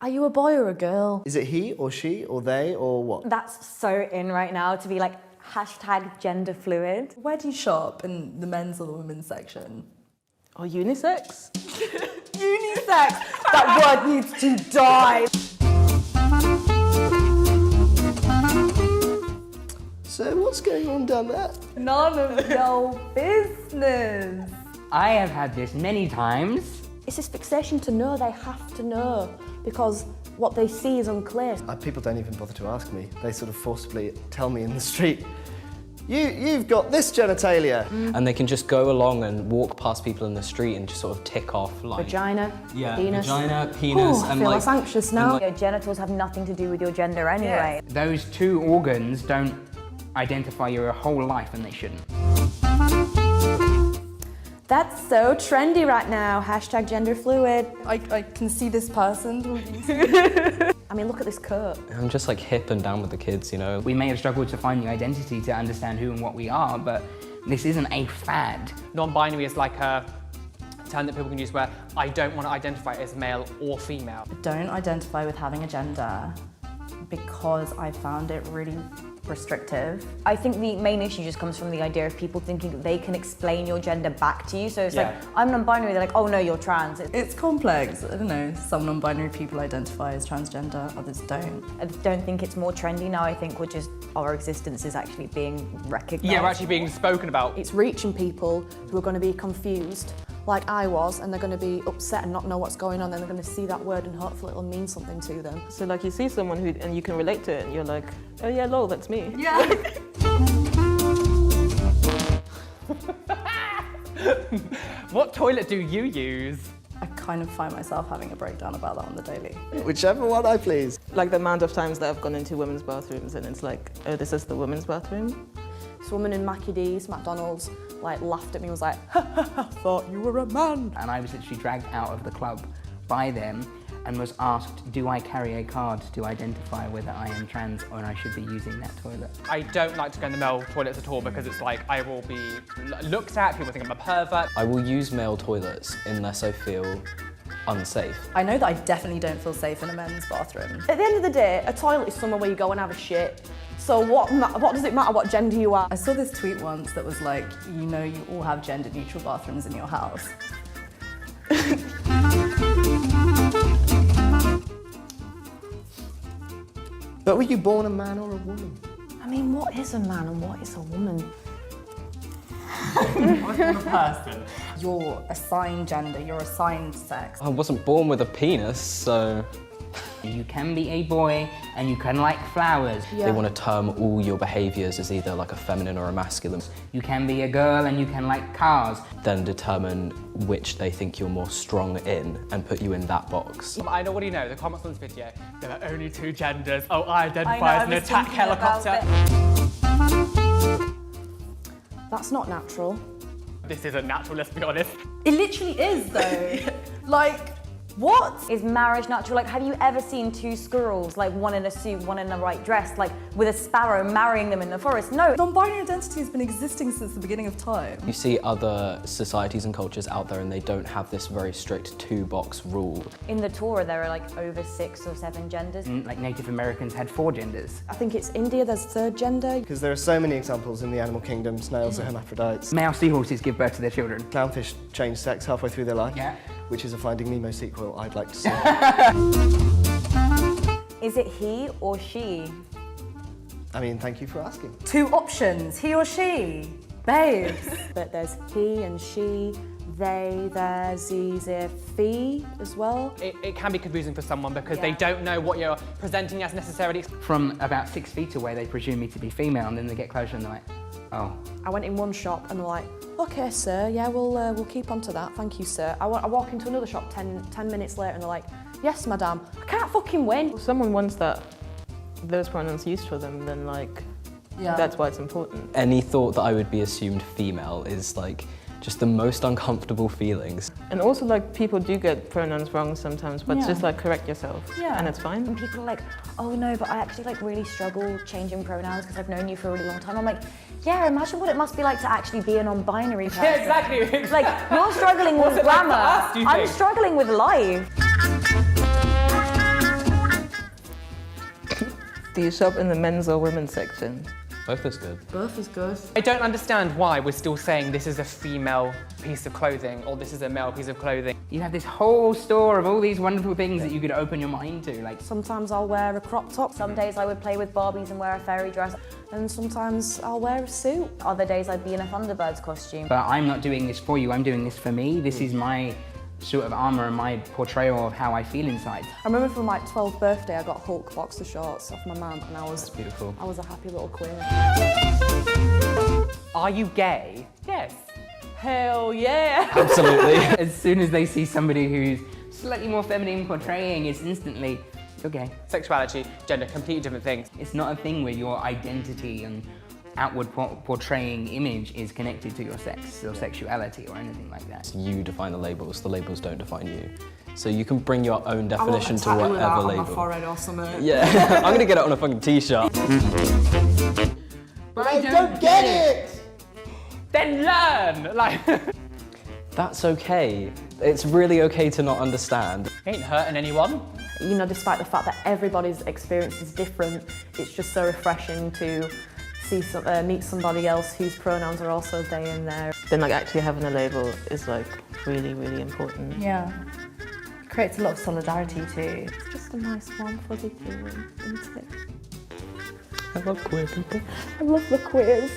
Are you a boy or a girl? Is it he or she or they or what? That's so in right now to be like hashtag gender fluid. Where do you shop, in the men's or the women's section? Or unisex? Unisex! That word needs to die. So what's going on down there? None of your business. I have had this many times. It's this fixation to know they have to know because what they see is unclear. People don't even bother to ask me. They sort of forcibly tell me in the street, you've got this genitalia. And they can just go along and walk past people in the street and just sort of tick off like... Vagina, penis. Vagina, penis, I and feel like... less anxious now. Your genitals have nothing to do with your gender anyway. Those two organs don't identify your whole life, and they shouldn't. That's so trendy right now. Hashtag gender fluid. I can see this person. I mean, look at this coat. I'm just like hip and down with the kids, you know? We may have struggled to find the identity to understand who and what we are, but this isn't a fad. Non-binary is like a term that people can use where I don't want to identify as male or female. Don't identify with having a gender because I found it really restrictive. I think the main issue just comes from the idea of people thinking that they can explain your gender back to you. So it's like, I'm non-binary, they're like, oh no, you're trans. It's complex. I don't know, some non-binary people identify as transgender, others don't. I don't think it's more trendy now. I think our existence is actually being recognised. Yeah, we're actually being spoken about. It's reaching people who are going to be confused, like I was, and they're going to be upset and not know what's going on, and they're going to see that word and hopefully it'll mean something to them. So like you see someone who, and you can relate to it and you're like, oh yeah, lol, that's me. Yeah. What toilet do you use? I kind of find myself having a breakdown about that on the daily. Whichever one I please. Like the amount of times that I've gone into women's bathrooms and it's like, oh, this is the women's bathroom. This woman in Mackie D's, McDonald's, like laughed at me and was like, ha ha ha, thought you were a man. And I was literally dragged out of the club by them and was asked, do I carry a card to identify whether I am trans or I should be using that toilet? I don't like to go in the male toilets at all because it's like I will be looked at, people think I'm a pervert. I will use male toilets unless I feel unsafe. I know that I definitely don't feel safe in a men's bathroom. At the end of the day, a toilet is somewhere where you go and have a shit. So what does it matter what gender you are? I saw this tweet once that was like, you know you all have gender-neutral bathrooms in your house. But were you born a man or a woman? I mean, what is a man and what is a woman? What's a person? You're assigned gender, you're assigned sex. I wasn't born with a penis, so... You can be a boy and you can like flowers. They want to term all your behaviours as either like a feminine or a masculine. You can be a girl and you can like cars. Then determine which they think you're more strong in and put you in that box. I know, what do you know? The comments on this video, there are only two genders. Oh, I identify as an attack helicopter. That's not natural. This isn't natural, let's be honest. It literally is though. Like, what? Is marriage natural? Like, have you ever seen two squirrels, like one in a suit, one in a white dress, like with a sparrow marrying them in the forest? No. Non-binary identity has been existing since the beginning of time. You see other societies and cultures out there and they don't have this very strict two-box rule. In the Torah, there are like over 6 or 7 genders. Like Native Americans had 4 genders. I think it's India, there's third gender. Because there are so many examples in the animal kingdom. Snails are hermaphrodites. Male seahorses give birth to their children. Clownfish change sex halfway through their life. Yeah. Which is a Finding Nemo sequel I'd like to see. Is it he or she? I mean, thank you for asking. 2 options, he or she. Babes. But there's he and she, they, their, ze, ze, fee as well. It can be confusing for someone because they don't know what you're presenting as necessarily. From about 6 feet away, they presume me to be female, and then they get closer and they're like, oh. I went in one shop and they're like, okay, sir, yeah, we'll keep on to that, thank you, sir. I walk into another shop 10 minutes later and they're like, yes, madam, I can't fucking win. If someone wants those pronouns used for them, then like, that's why it's important. Any thought that I would be assumed female is like just the most uncomfortable feelings. And also like people do get pronouns wrong sometimes, but just like correct yourself and it's fine. And people are like, oh no, but I actually like really struggle changing pronouns because I've known you for a really long time. I'm like, yeah, imagine what it must be like to actually be a non-binary person. Yeah, exactly. Like, you're struggling with What's it like grammar, for us, do you I'm think? struggling with life. Do you shop in the men's or women's section? Both is good. Both is good. I don't understand why we're still saying this is a female piece of clothing or this is a male piece of clothing. You have this whole store of all these wonderful things that you could open your mind to. Like, Sometimes I'll wear a crop top, Some days I would play with Barbies and wear a fairy dress. and sometimes I'll wear a suit. Other days I'd be in a Thunderbirds costume. but I'm not doing this for you, I'm doing this for me. This is my sort of armour and my portrayal of how I feel inside. I remember from my 12th birthday, I got Hulk boxer shorts off my mum, and I was Beautiful. I was a happy little queer. Are you gay? Yes. Hell yeah! Absolutely. As soon as they see somebody who's slightly more feminine portraying, it's instantly, you're gay. Sexuality, gender, completely different things. It's not a thing where your identity and outward portraying image is connected to your sex or sexuality or anything like that. You define the labels don't define you. So you can bring your own definition to I want a tattoo of that whatever on label. my forehead or something. Yeah, I'm gonna get it on a fucking t-shirt. But I don't get it! Then learn! Like, That's okay. It's really okay to not understand. ain't hurting anyone. You know, despite the fact that everybody's experience is different, it's just so refreshing to see meet somebody else whose pronouns are also they and their. Then like actually having a label is like really, really important. Yeah. It creates a lot of solidarity too. It's just a nice warm fuzzy feeling, isn't it? I love queer people. I love the queers.